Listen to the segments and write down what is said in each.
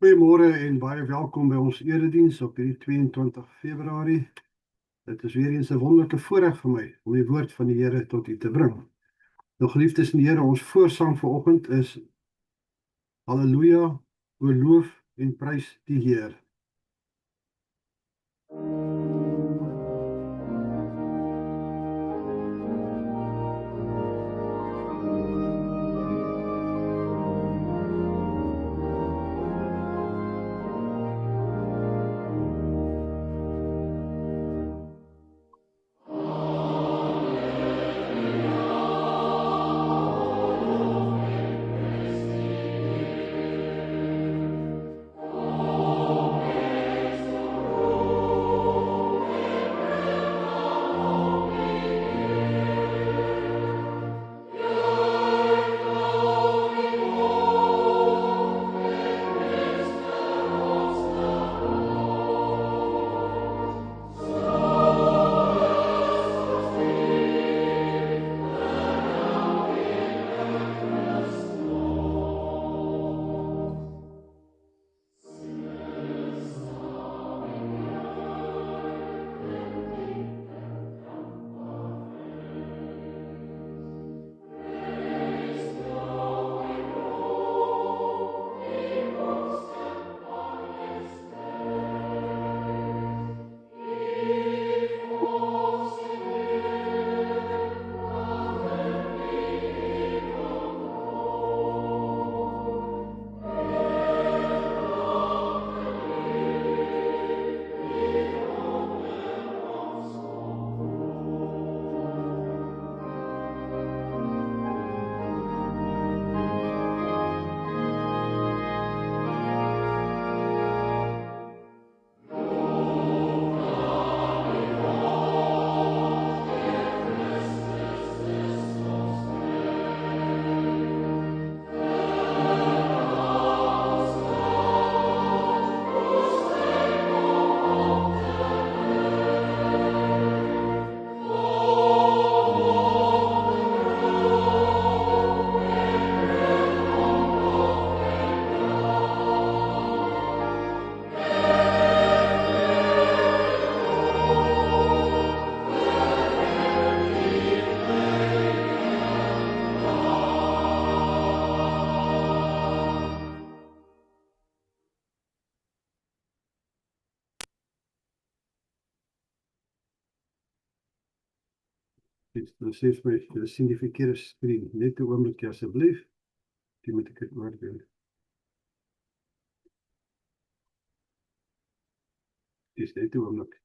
Goeiemôre en baie welkom by ons erediens op hierdie 22 Februarie. Dit is weer eens 'n wonderlike voorreg vir my om die woord van die Here tot u te bring. Nou geliefdes in die Here, ons voorsang vanoggend is Halleluja, o loof en prys die Heer. Dan sê vir my, jy sien die verkeerde skreen, net 'n oombliekie asseblief, die moet ek dit oordeel. Dis net 'n oomblik.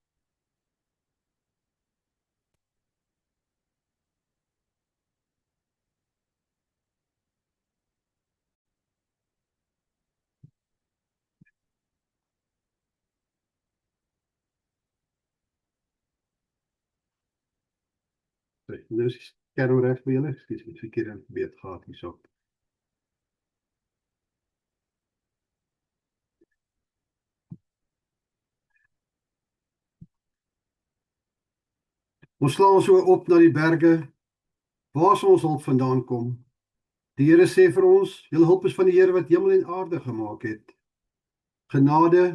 Nou is die skerm reg vir julle, ek het verkeerde beet gehad hierso. Ons slaan ons so op na die berge, waar sal ons hulp vandaan kom? Die Here sê vir ons, julle hulp is van die Here wat hemel en aarde gemaak het. Genade,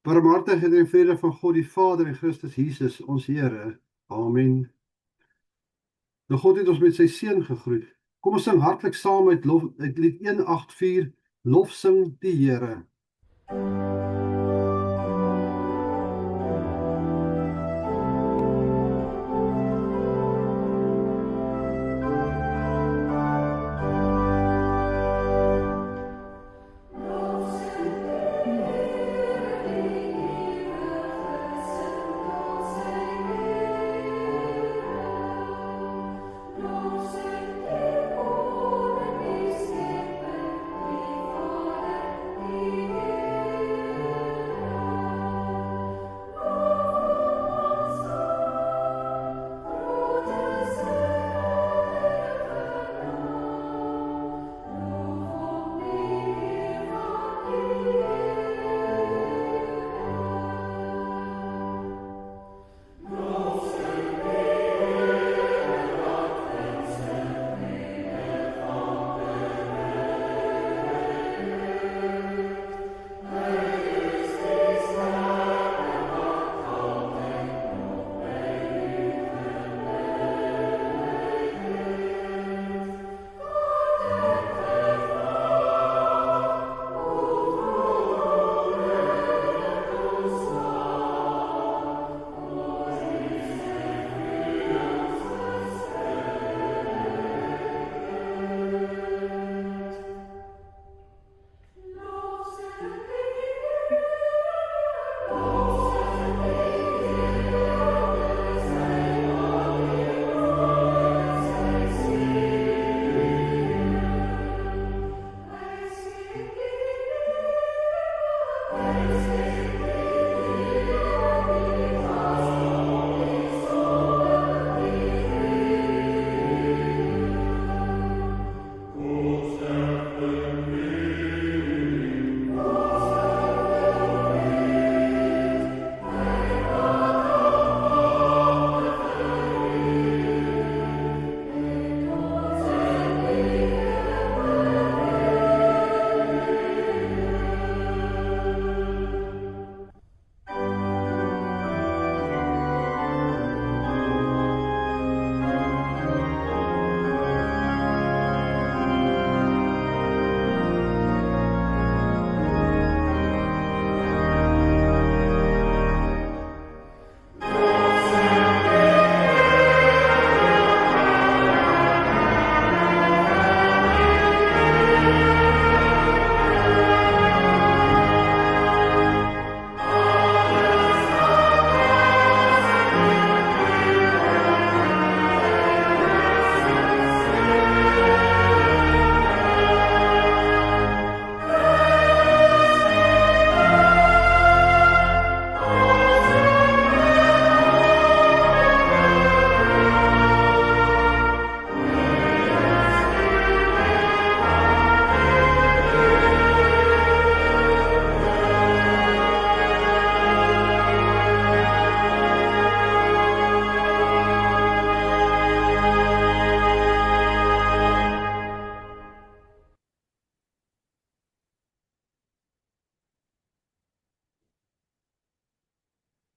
barmhartigheid en vrede van God die Vader en Christus Jesus, ons Here. Amen. Nou God het ons met sy seun gegroet. Kom ons sing hartlik saam uit lied 184, lof sing die Here. Thank you.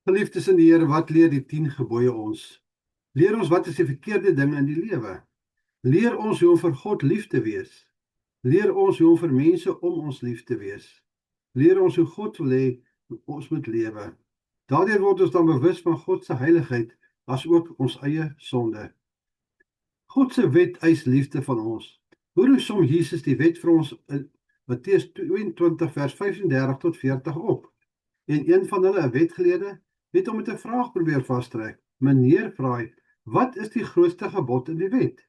Geliefdes in die Here, wat leer die 10 gebooie ons? Leer ons wat is die verkeerde dinge in die lewe? Leer ons hoe om vir God lief te wees. Leer ons hoe om vir mense om ons lief te wees. Leer ons hoe God wil hê ons moet lewe. Daardeur word ons dan bewus van God se heiligheid, as ook ons eie sonde. God se wet eis liefde van ons. Hoe som Jesus die wet vir ons in Matteus 22 vers 35 tot 40 op? En een van hulle, 'n wetgeleerde, het hom met 'n vraag probeer vastrek. Meneer, vra hy, wat is die grootste gebod in die wet?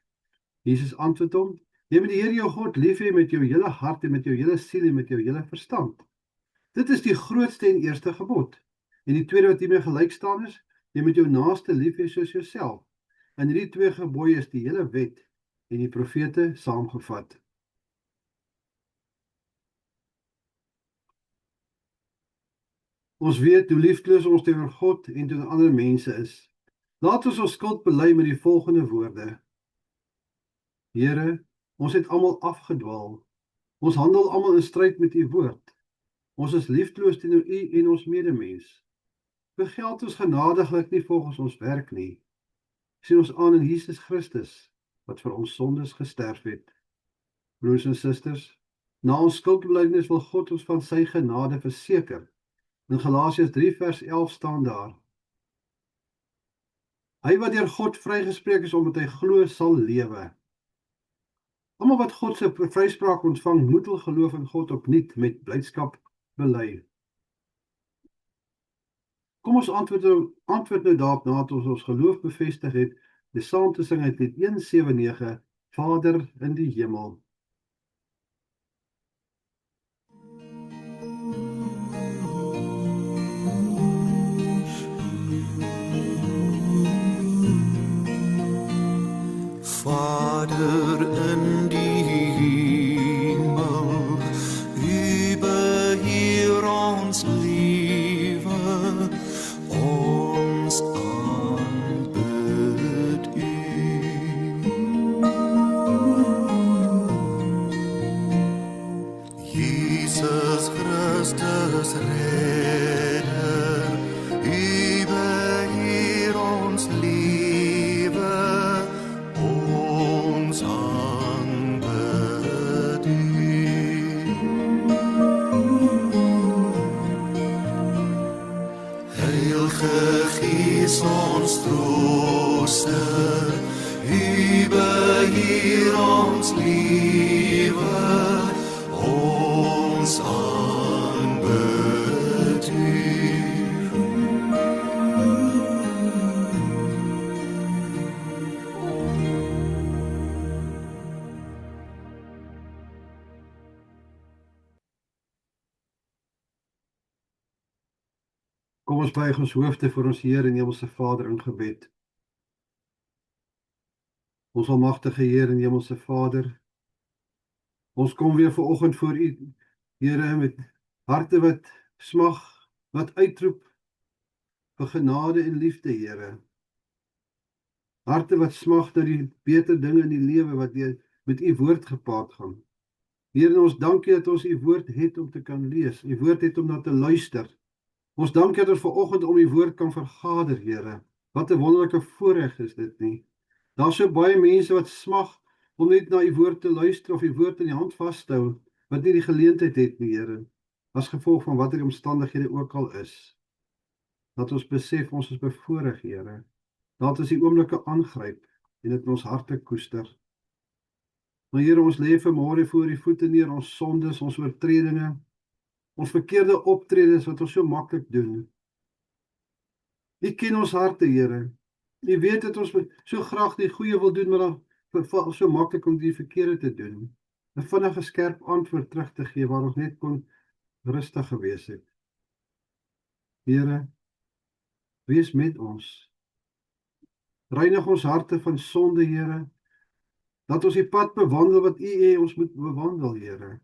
Jesus antwoord hom, jy moet die Here jou God lief hê met jou hele hart en met jou hele siel en met jou hele verstand. Dit is die grootste en eerste gebod. En die tweede wat hiermee gelyk staan is, jy moet jou naaste lief hê soos jouself. En hierdie 2 gebooie is die hele wet en die profete saamgevat. Ons weet hoe liefdeloos ons teenoor God en teenoor ander mense is. Laat ons skuld bely met die volgende woorde. Here, ons het almal afgedwaal. Ons handel almal in stryd met u woord. Ons is liefdeloos teenoor u en ons medemens. Vergeld ons genadiglik nie volgens ons werk nie. Sien ons aan in Jesus Christus, wat vir ons sondes gesterf het. Broers en susters, na ons skuldbelydenis wil God ons van sy genade verseker. In Galasiërs 3 vers 11 staan daar: Hy wat deur God vrygespreek is omdat hy glo, sal lewe. Almal wat God se vryspraak ontvang, moet hul geloof in God opnuut met blydskap bely. Kom ons antwoord nou daarop nadat ons geloof bevestig het, die saam te sing uit lied 179, Vader in die hemel. Vader in die hemel, u beheer ons lewe, ons aanbid u. Jesus Christus Redder, u beheer ons lewe, ons aanbid u. Heilige Gees ons trooster, u beheer ons lewe, ons aanbid u. Kom ons buig ons hoofde voor ons Heer en Hemelse Vader in gebed. Ons almagtige Heer en Hemelse Vader, ons kom weer vanoggend voor U, Here, met harte wat smag, wat uitroep vir genade en liefde, Here. Harte wat smag na die beter dinge in die lewe wat met U woord gepaard gaan. Here, ons dankie dat ons U woord het om te kan lees, U woord het om na te luister. Ons dankie dat ons vanoggend om U woord kan vergader, Here. Wat 'n wonderlike voorreg is dit nie. Daar's so baie mense wat smag om net na U woord te luister of U woord in die hand vas te hou, wat nie die geleentheid het nie, Here, as gevolg van watter omstandighede ook al is. Dat ons besef ons is bevoorreg, Here. Dat ons die oomblikke aangryp en dit in ons harte koester. Maar Here, ons lê vanmôre voor U voete neer, ons sondes, ons oortredinge, ons verkeerde optredes wat ons so maklik doen. U ken ons harte, Here. U weet dat ons so graag die goeie wil doen, maar dan verval so maklik om die verkeerde te doen. 'n Vinnige skerp antwoord terug te gee waar ons net kon rustig gewees het. Here, wees met ons. Reinig ons harte van sonde, Here, dat ons die pad bewandel wat U hê ons moet bewandel, Here.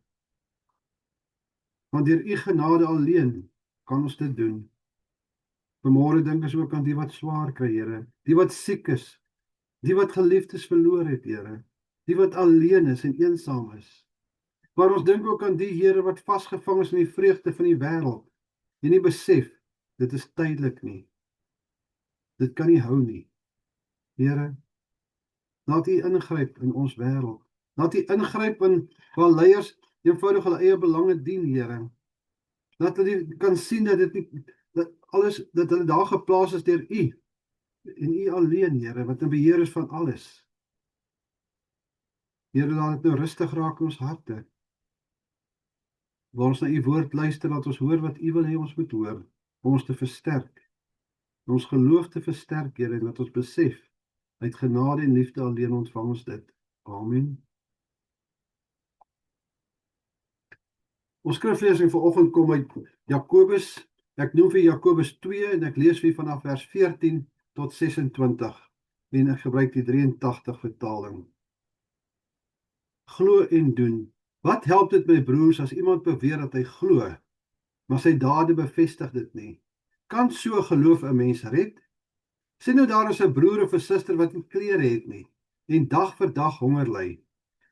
Want deur U genade alleen kan ons dit doen. Vanmôre dink ons ook aan die wat swaar kry, Here, die wat siek is, die wat geliefdes verloor het, Here, die wat alleen is en eensaam is. Maar ons dink ook aan die, Here, wat vasgevang is in die vreugde van die wêreld en nie besef Dit is tydelik nie. Dit kan nie hou nie. Here, laat U ingryp in ons wêreld. Laat U ingryp in waar leiers eenvoudig hulle eie belange dien, Here. Laat hulle kan sien dat dit nie, dat hulle daar geplaas is deur U en U alleen, Here, wat in beheer is van alles. Here, laat dit nou rustig raak in ons harte. Waar ons na U woord luister, laat ons hoor wat U wil hê ons moet hoor, om ons te versterk, om ons geloof te versterk, Here, en dat ons besef, uit genade en liefde alleen ontvang ons dit. Amen. Ons skriflesing vanoggend kom uit Jakobus. Ek noem vir Jakobus 2 en ek lees vir vanaf vers 14 tot 26 en ek gebruik die 83 vertaling. Glo en doen. Wat help dit my broers as iemand beweer dat hy glo, maar sy dade bevestig dit nie? Kan so geloof 'n mens red? Sien nou daar is 'n broer of 'n suster wat nie klere het nie en dag vir dag honger ly.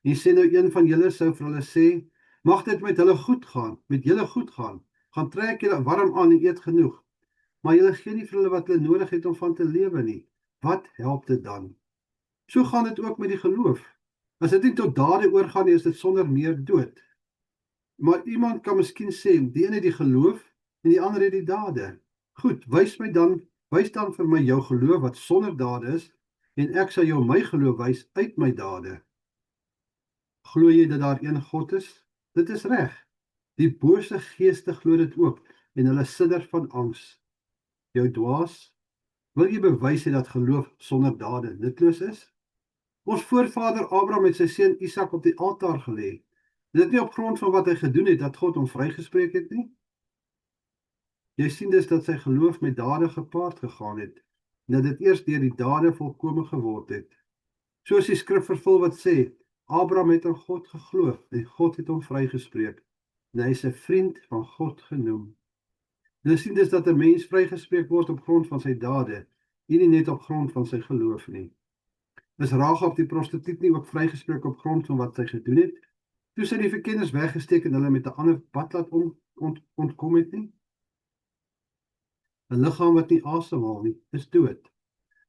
En sê nou een van julle sou vir hulle sê, mag dit met julle goed gaan, gaan trek julle warm aan en eet genoeg. Maar julle gee nie vir hulle wat hulle nodig het om van te lewe nie. Wat help dit dan? So gaan dit ook met die geloof. As dit nie tot dade oorgaan nie, is dit sonder meer dood. Maar iemand kan miskien sê, die een het die geloof en die ander het die dade. Goed, wys dan vir my jou geloof wat sonder dade is, en ek sal jou my geloof wys uit my dade. Glo jy dat daar een God is? Dit is reg. Die bose geeste glo dit ook, en hulle sidder van angs. Jou dwaas, wil jy bewys hê dat geloof sonder dade nutteloos is? Ons voorvader Abraham het sy seun Isak op die altaar gelê. Dit nie op grond van wat hy gedoen het dat God hom vrygespreek het nie. Jy sien dus dat sy geloof met dade gepaard gegaan het, en dat dit eers deur die dade volkome geword het. Soos die skrif vervul wat sê, Abraham het aan God geglo en God het hom vrygespreek, en hy is 'n vriend van God genoem. Jy sien dus dat 'n mens vrygespreek word op grond van sy dade, en nie net op grond van sy geloof nie. Is Rahab die prostituut nie ook vrygespreek op grond van wat sy gedoen het, toe sy die verkenners weggesteek en hulle met 'n ander pad laat ontkom het nie? 'n Liggaam wat nie asemhaal nie, is dood.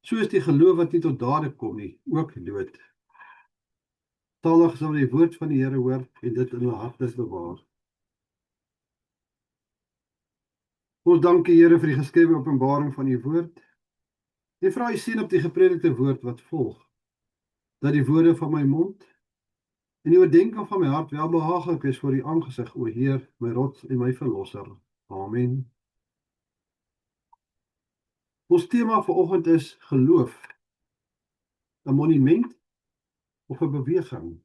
So is die geloof wat nie tot dade kom nie, ook dood. Talig sal die woord van die Here hoor en dit in hulle harte bewaar. Ons dank die Here vir die geskrewe openbaring van U woord. En vra U seën op die gepredikte woord wat volg, dat die woorde van my mond en die oordeenking van my hart welbehaaglik is voor U aangesig, o Heer, my rots en my verlosser. Amen. Ons tema vanoggend is geloof. 'n monument of 'n beweging.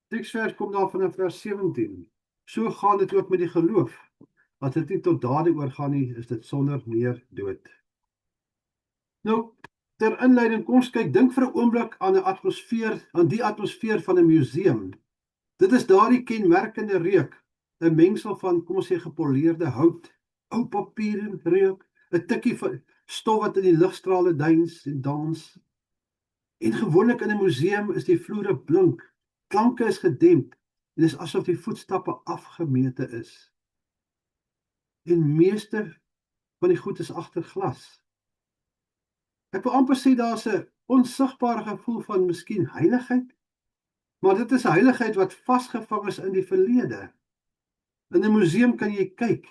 Teksvers kom daar vanaf vers 17. So gaan dit ook met die geloof. As dit nie tot dade oorgaan nie, is dit sonder meer dood. Nou, ter inleiding, kom ons kyk, dink vir 'n oomblik aan 'n atmosfeer, aan die atmosfeer van 'n museum. Dit is daardie kenmerkende reuk, 'n mengsel van, kom ons sê, gepoleerde hout, ou papier en reuk, 'n tikkie van stof wat in die ligstrale duins en dans. En gewoonlik in 'n museum is die vloere blink, klanke is gedemp, en dit is asof die voetstappe afgemete is. En meeste van die goed is agter glas. Ek wil amper sê daar's 'n onsigbare gevoel van miskien heiligheid, maar dit is 'n heiligheid wat vasgevang is in die verlede. In 'n museum kan jy kyk,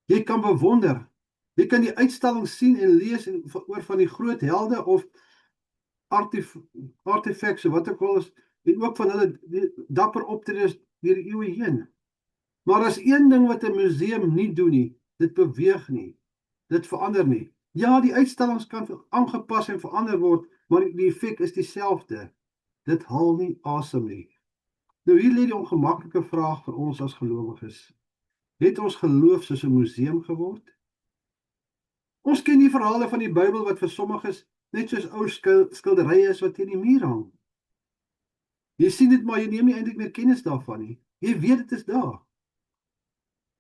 jy kan bewonder, jy kan die uitstalling sien en lees oor van die groot helde of artefakte, wat ook al is, en ook van hulle dapper optredes deur die eeue heen. Maar as een ding wat 'n museum nie doen nie, dit beweeg nie, dit verander nie. Ja, die uitstallings kan aangepas en verander word, maar die effek is dieselfde. Dit haal nie asem nie. Nou hier lê die ongemaklike vraag vir ons as gelowiges. Het ons geloof soos 'n museum geword? Ons ken die verhale van die Bybel wat vir sommiges net soos ou skilderye is wat teen die muur hang. Jy sien dit, maar jy neem nie eintlik meer kennis daarvan nie. Jy weet dit is daar.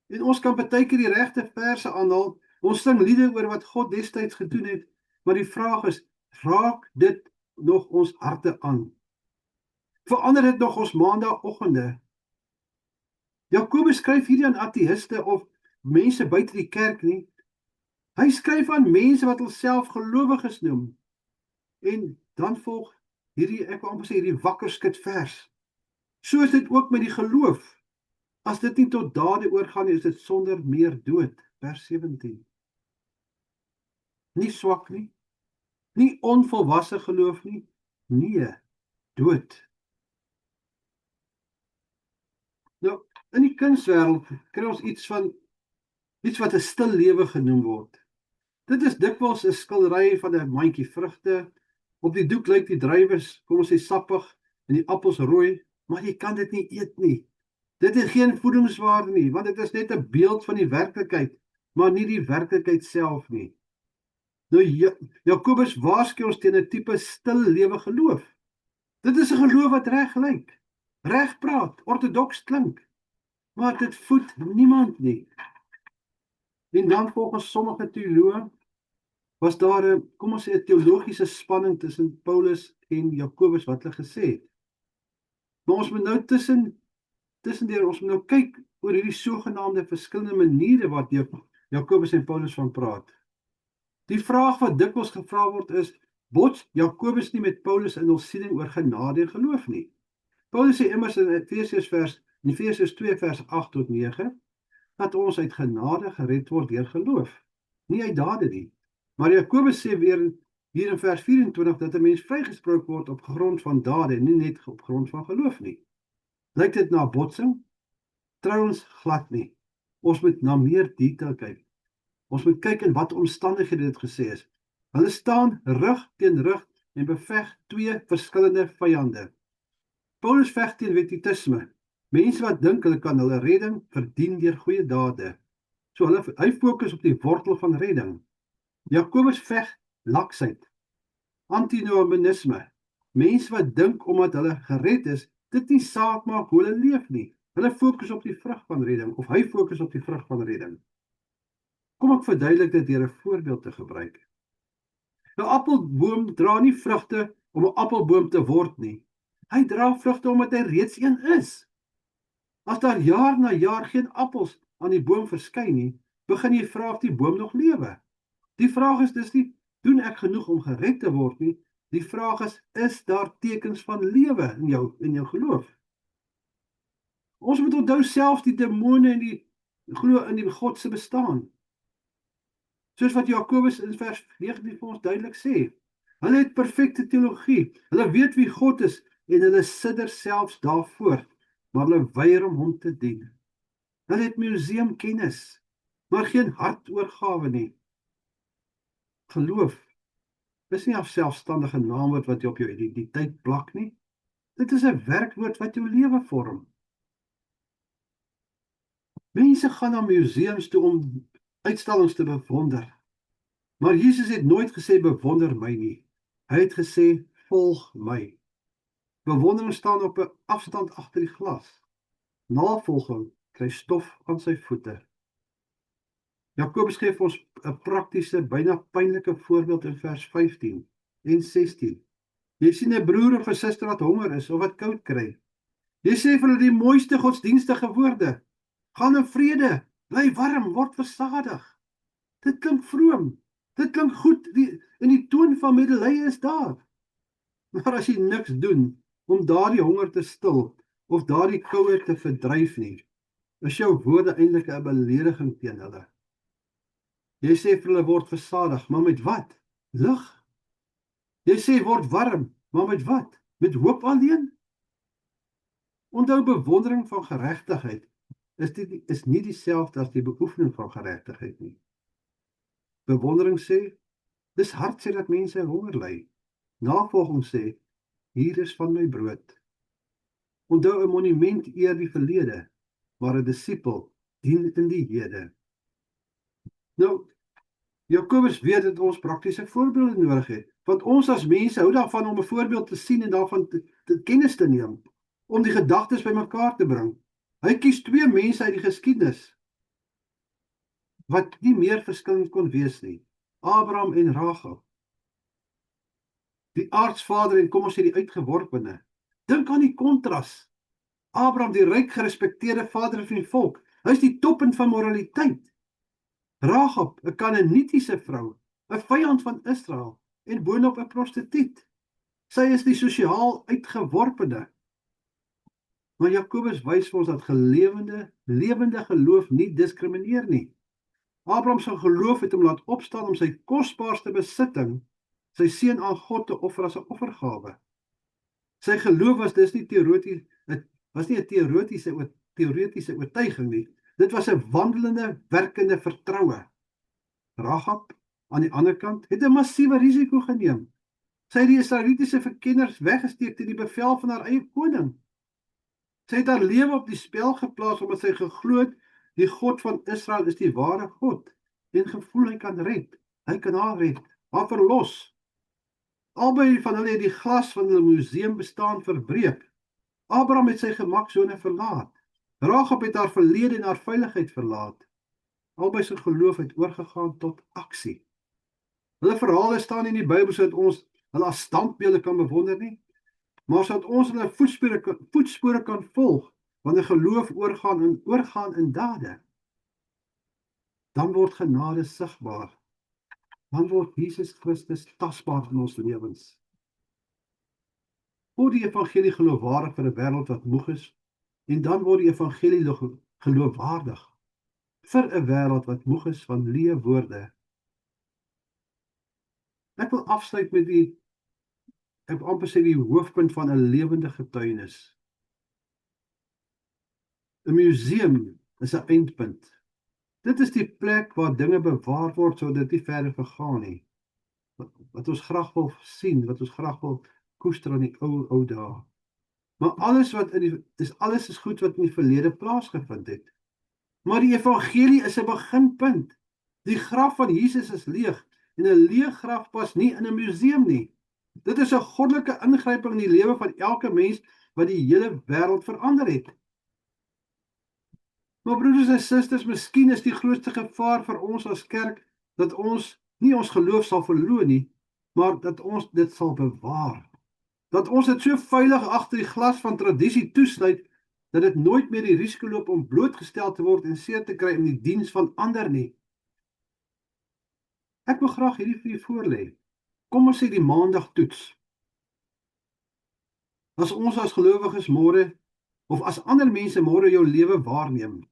En ons kan partykeer die regte verse aanhaal, ons sing liede oor wat God destyds gedoen het, maar die vraag is, raak dit nog ons harte aan? Verander dit nog ons maandagooggende? Jakobus skryf hierdie aan ateïste of mense buite die kerk nie. Hy skryf aan mense wat hulself gelowiges noem. En dan volg hierdie, ek wil amper sê, hierdie wakker skud vers. So is dit ook met die geloof. As dit nie tot dade oorgaan nie, is dit sonder meer dood. Vers 17. Nie swak nie, nie onvolwasse geloof nie, nee, dood. Nou, in die kunswêreld kry ons iets wat 'n stil lewe genoem word. Dit is dikwels 'n skildery van 'n mandjie vrugte. Op die doek lyk die druiwe, kom ons sê, sappig en die appels rooi, maar jy kan dit nie eet nie. Dit het geen voedingswaarde nie, want dit is net 'n beeld van die werklikheid, maar nie die werklikheid self nie. Nou Jakobus waarsku ons teen 'n tipe stil lewe geloof. Dit is 'n geloof wat reg lyk, reg praat, ortodoks klink, maar dit voed niemand nie. En dan volgens sommige teoloë was daar 'n, kom ons sê, 'n teologiese spanning tussen Paulus en Jakobus wat hulle gesê het. Maar ons moet nou tussendeur ons moet nou kyk oor hierdie sogenaamde verskillende maniere wat Jakobus en Paulus van praat. Die vraag wat dikwels gevra word is, bots Jakobus nie met Paulus in hul siening oor genade en geloof nie? Paulus sê immers in Efesiërs 2 vers 8 tot 9, dat ons uit genade gered word deur geloof, nie uit dade nie. Maar Jakobus sê weer hier in vers 24 dat 'n mens vrygespreek word op grond van dade en nie net op grond van geloof nie. Lyk dit na botsing? Trouwens glad nie. Ons moet na meer detail kyk. Ons moet kyk in watter omstandighede dit gesê is. Hulle staan rug teen rug en beveg twee verskillende vyande. Paulus veg teen wettisme. Mense wat dink hulle kan hulle redding verdien deur goeie dade. So hy fokus op die wortel van redding. Jakobus veg laksheid, antinomianisme. Mense wat dink omdat hulle gered is, dit nie saak maak hoe hulle leef nie. Hulle fokus op die vrug van redding, of hy fokus op die vrug van redding. Kom ek verduidelik dit deur 'n voorbeeld te gebruik. 'n Appelboom dra nie vrugte om 'n appelboom te word nie. Hy dra vrugte omdat hy reeds een is. As daar jaar na jaar geen appels aan die boom verskyn nie, begin jy vra of die boom nog lewe. Die vraag is dus nie, doen ek genoeg om gered te word nie? Die vraag is daar tekens van lewe in jou geloof? Ons moet onthou self die demone en die glo in die God se bestaan. Soos wat Jakobus in vers 19 vir ons duidelik sê. Hulle het perfekte teologie. Hulle weet wie God is en hulle sidder selfs daarvoor, maar hulle weier om hom te dien. Hulle het museumkennis, maar geen hartoorgawe nie. Geloof is nie 'n selfstandige naamwoord wat jy op jou identiteit plak nie. Dit is 'n werkwoord wat jou lewe vorm. Mense gaan na museums toe om uitstallings te bewonder. Maar Jesus het nooit gesê bewonder my nie. Hy het gesê volg my. Bewondering staan op 'n afstand agter die glas. Navolging kry stof aan sy voete. Jakobus gee vir ons 'n praktiese, byna pynlike voorbeeld in vers 15 en 16. Jy sien 'n broer of 'n suster wat honger is of wat koud kry. Jy sê vir hulle die mooiste godsdienstige woorde. Gaan in vrede, bly warm, word versadig. Dit klink vroom. Dit klink goed, in die toon van medelee is daar. Maar as jy niks doen om daardie honger te stil of daardie koue te verdryf nie, is jou woorde eintlik 'n belediging teen hulle. Jy sê vir hulle word versadig, maar met wat? Lig. Jy sê word warm, maar met wat? Met hoop alleen? Onthou, bewondering van geregtigheid is nie dieselfde as die beoefening van geregtigheid nie. Bewondering sê, dis hartseer dat mense honger ly. Navolging sê, hier is van my brood. Onthou, 'n monument eer die verlede, maar 'n disipel dien in die hede. Nou, Jakobus weet dat ons praktiese voorbeelde nodig het, want ons as mense hou daarvan om 'n voorbeeld te sien en daarvan te kennis te neem, om die gedagtes bymekaar te bring. Hy kies twee mense uit die geskiedenis, wat nie meer verskillend kon wees nie, Abraham en Rachel. Die aardsvader en kom ons sê die uitgeworpene. Dink aan die kontras. Abraham, die ryk gerespekteerde vader van die volk. Hy is die toppunt van moraliteit. Rahab, 'n Kanaanitiese vrou, 'n vyand van Israel en boonop 'n prostituut. Sy is die sosiaal uitgeworpene. Maar Jakobus wys vir ons dat lewende geloof nie diskrimineer nie. Abraham se geloof het hom laat opstaan om sy kosbaarste besitting, sy seun aan God te offer as 'n offergawe. Sy geloof was dus nie teoretiese oortuiging nie. Dit was 'n wandelende, werkende vertroue. Rahab, aan die ander kant, het 'n massiewe risiko geneem. Sy het die Israelitiese verkenners weggesteek teen die bevel van haar eie koning. Sy het haar lewe op die spel geplaas omdat sy geglo het die God van Israel is die ware God en gevoel hy kan red. Hy kan haar red, haar verlos. Albei van hulle het die glas van hulle museum bestaan verbreek. Abraham het sy gemaksone verlaat. Rahab het haar verlede en haar veiligheid verlaat. Albei se geloof het oorgegaan tot aksie. Hulle verhale staan in die Bybel sodat ons hulle as standbeelde kan bewonder nie, maar sodat ons hulle voetspore kan volg, wanneer geloof oorgaan in dade. Dan word genade sigbaar. Dan word Jesus Christus tasbaar in ons lewens. Word die evangelie geloofwaardig vir 'n wêreld wat moeg is, en dan word die evangelie geloofwaardig vir 'n wêreld wat moeg is van leë woorde. Ek wil afsluit met ek amper sê die hoofpunt van 'n lewende getuienis. 'n Museum is 'n eindpunt. Dit is die plek waar dinge bewaar word sodat dit nie verder vergaan nie. Wat ons graag wil sien, wat ons graag wil koester aan die ou dae. Maar alles is goed wat in die verlede plaasgevind het. Maar die evangelie is 'n beginpunt. Die graf van Jesus is leeg en 'n leë graf pas nie in 'n museum nie. Dit is 'n goddelike ingryping in die lewe van elke mens wat die hele wêreld verander het. Maar broeders en susters, miskien is die grootste gevaar vir ons as kerk dat ons nie ons geloof sal verloor nie, maar dat ons dit sal bewaar. Dat ons dit so veilig agter die glas van tradisie toesluit dat dit nooit meer die risiko loop om blootgestel te word en seer te kry in die diens van ander nie. Ek wil graag hierdie vir u voorlê. Kom ons sê die maandag toets. As ons as gelowiges môre, of as ander mense môre jou lewe waarneem,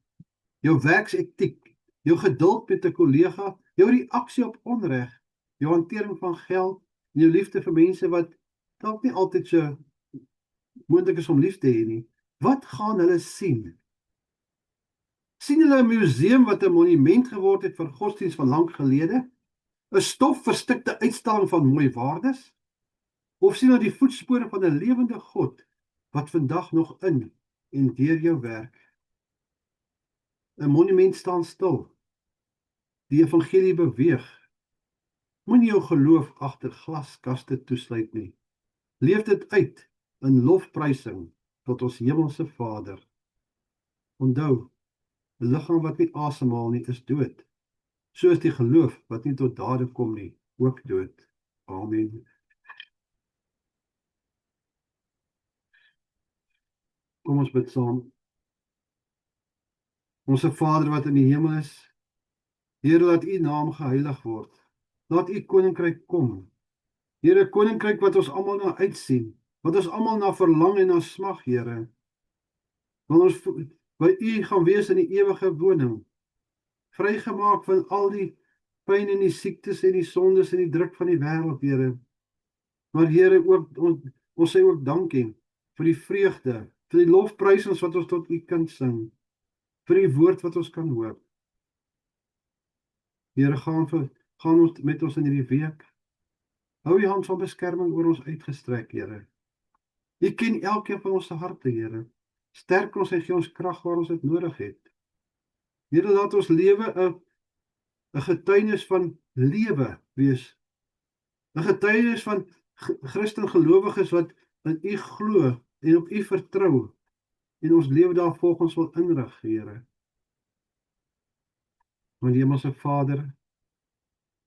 jou werksetiek, jou geduld met 'n kollega, jou reaksie op onreg, jou hantering van geld, en jou liefde vir mense wat dalk nie altyd so moontlik is om lief te hê nie, wat gaan hulle sien? Sien hulle 'n museum wat 'n monument geword het vir godsdiens van lank gelede? 'n Stofverstikte uitstalling van mooi waardes? Of sien hulle die voetspore van 'n lewende God wat vandag nog in en deur jou werk? 'n Monument staan stil. Die evangelie beweeg. Moenie jou geloof agter glaskaste toesluit nie. Leef dit uit in lofprysing tot ons hemelse Vader. Onthou, 'n liggaam wat nie asemhaal nie is dood. So is die geloof wat nie tot dade kom nie, ook dood. Amen. Kom ons bid saam. Onse Vader wat in die hemel is, Here, laat u naam geheilig word. Laat u koninkryk kom. Here, koninkryk wat ons almal na uitsien, wat ons almal na verlang en na smag, Here. Want ons by u gaan wees in die ewige woning, vrygemaak van al die pyn en die siektes en die sondes en die druk van die wêreld, Here. Maar Here, ook ons sê ook dankie vir die vreugde, vir die lofprysings wat ons tot u kan sing, vir die woord wat ons kan hoor. Here, gaan ons met ons in hierdie week. Hou u hand van beskerming oor ons uitgestrek, Here. U ken elkeen van ons harte, Here. Sterk ons en gee ons krag waar ons dit nodig het. Here, laat ons lewe 'n getuienis van lewe wees. 'n Getuienis van Christen gelowiges wat in u glo en op u vertrou en ons lewe daarvolgens wil inrig, Here. Want Hemelse Vader,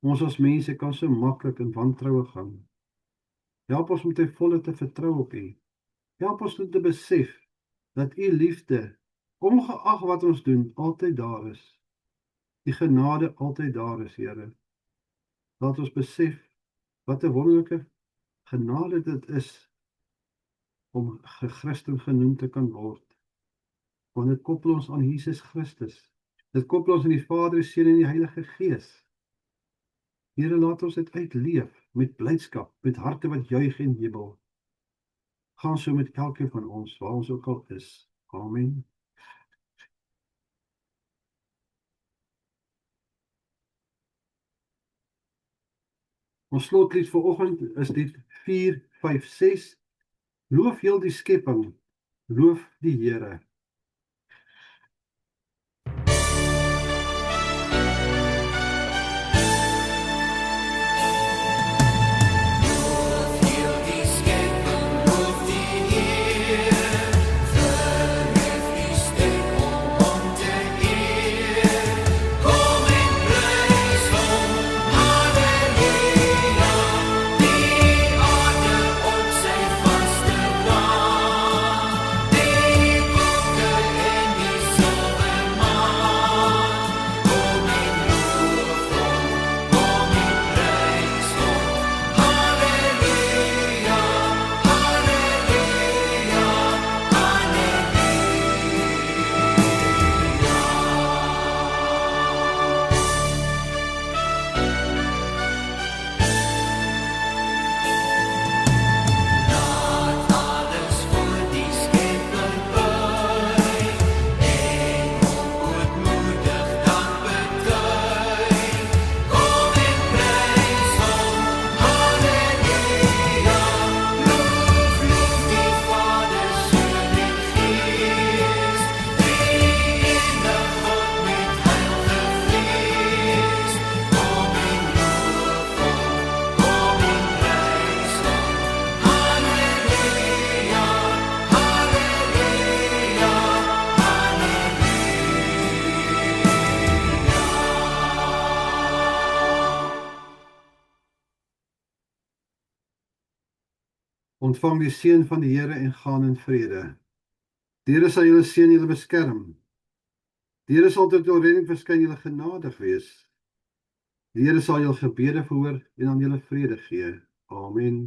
ons as mense kan so maklik in wantroue gaan. Help ons om ten volle te vertrou op u. Help ons om te besef dat u liefde, ongeag wat ons doen, altyd daar is. Die genade altyd daar is, Here. Laat ons besef wat 'n wonderlike genade dit is om Christen genoem te kan word. Want dit koppel ons aan Jesus Christus. Dit koppel ons aan die Vader, die Seun en die Heilige Gees. Here, laat ons dit uitleef met blydskap, met harte wat juig en jubel. Gaan so met elkeen van ons, waar ons ook al is. Amen. Ons slotlied vir oggend is lied 456. Loof heel die skepping, loof die Here. Ontvang die seën van die Here en gaan in vrede. Die Here sal julle seën en julle beskerm. Die Here sal tot julle redding verskyn, julle genadig wees. Die Here sal julle gebede verhoor en aan julle vrede gee. Amen.